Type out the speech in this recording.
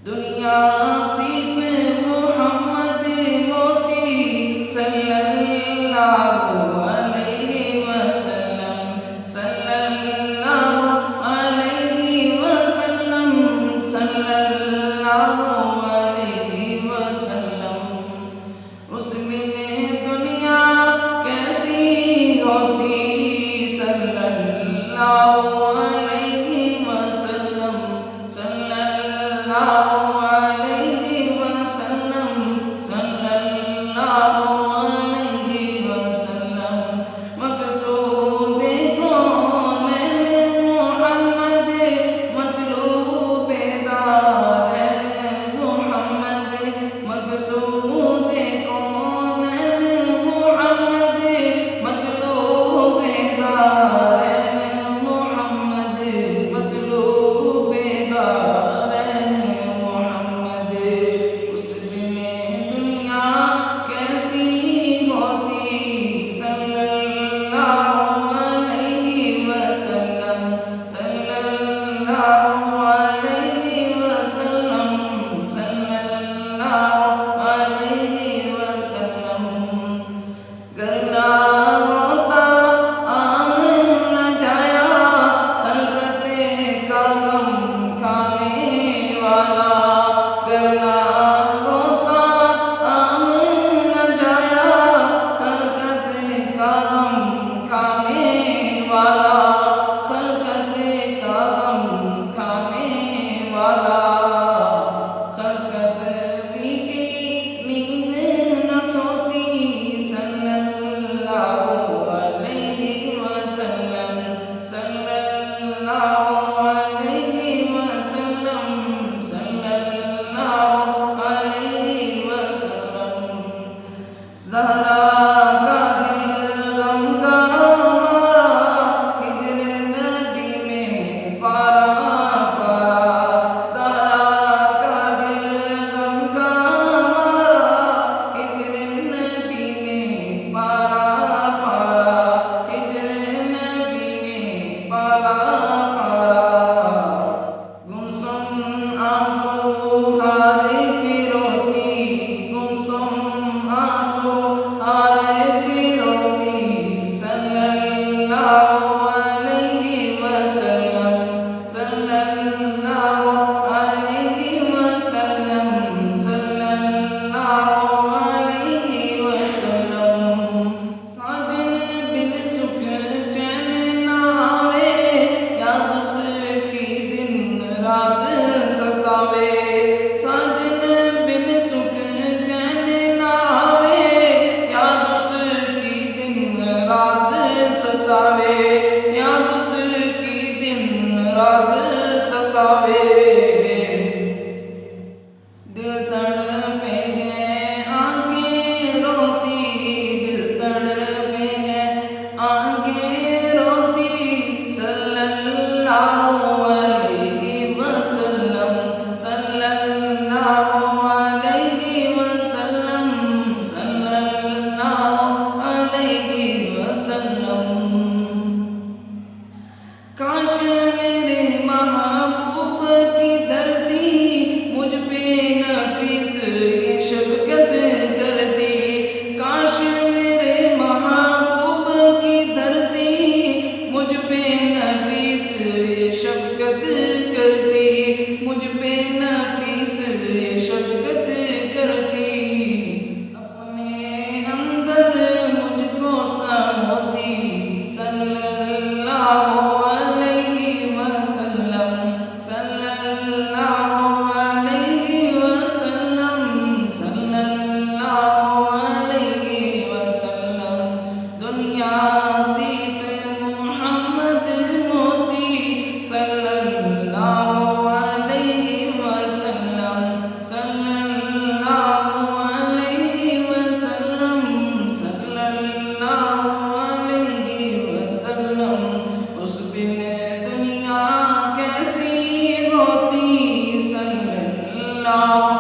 दुनिया सिर्फ मोहम्मद मोती सल्लल्लाहु अलैहि वसल्लम सल्लल्लाहु अलैहि वसल्लम सल्लल्लाहु अलैहि वसल्लम। उस बिन दुनिया कैसी होती सल्लल्लाहु अलैहि वसल्लम सल्लल्लाहु अलैहि वसल्लम सल्लल्लाहु अलैहि वसल्लम। मकसूद कौनैन मुहम्मद मतलूब दारैन मुहम्मद मकसूद कौनैन मुहम्मद मतलूब दारैन मुहम्मद मतलूब दारैन मुहम्मद। उस बिन दुनिया कैसी होती सल्लल्लाहु अलैहि वसल्लम सल्लल्लाहु अलैहि वसल्लम सल्लल्लाहु अलैहि वसल्लम। गरना होता आम न जाया खलकत का गम खाने वाला। गरना होता आम न जाया खलकत का गम खाने वाला खलकत का गम खाने वाला। खलकत मीठी नींद न सोती सल्लल्लाहु अलैहि वसल्लम सल्लल्लाहु अलैहि वसल्लम सल्लल्लाहु अलैहि वसल्लम। ज़हरा का दिल गम का मारा हिज्र नबी में पारा पारा। ज़हरा का दिल गम का मारा हिज्र नबी में पारा पारा हिज्र नबी में पारा पारा। गुमसुम आंसू हारे पिरोती गुमसुम आंसू हारे पिरोती सल्लल्लाहु अलैहि वसल्लम सल्लल्लाहु अलैहि वसल्लम सल्लल्लाहु अलैहि वसल्लम। साजन बिन सुख चैन ना आवे याद उसकी दिन रात सतावे। साजन बिन सुख चैन ना आवे याद उसकी दिन रात सतावे याद उसकी दिन रात सतावे। दिल तड़पे है आंखें रोती दिल तड़पे है आंखें रोती सल्लल्लाहु अलैहि वसल्लम सल्लल्लाहु अलैहि वसल्लम सल्लल्लाहु अलैहि वसल्लम। काश मेरे महबूब की धरती मुझ पे नफीस ये शफकत करती। काश मेरे महबूब की धरती मुझ पे नफीस ये शफकत करती मुझ पे नफीस ये शफकत करती। अपने अंदर मुझको समोती सल्लल्लाहु अलैहि वसल्लम सल्लल्लाहु अलैहि वसल्लम सल्लल्लाहु अलैहि वसल्लम। दुनिया सिर्फ मोहम्मद मोती सल्लल्लाहु अलैहि वसल्लम सल्लल्लाहु अलैहि वसल्लम सल्लल्लाहु अलैहि वसल्लम। उस बिन दुनिया कैसी होती सल्लल्लाहु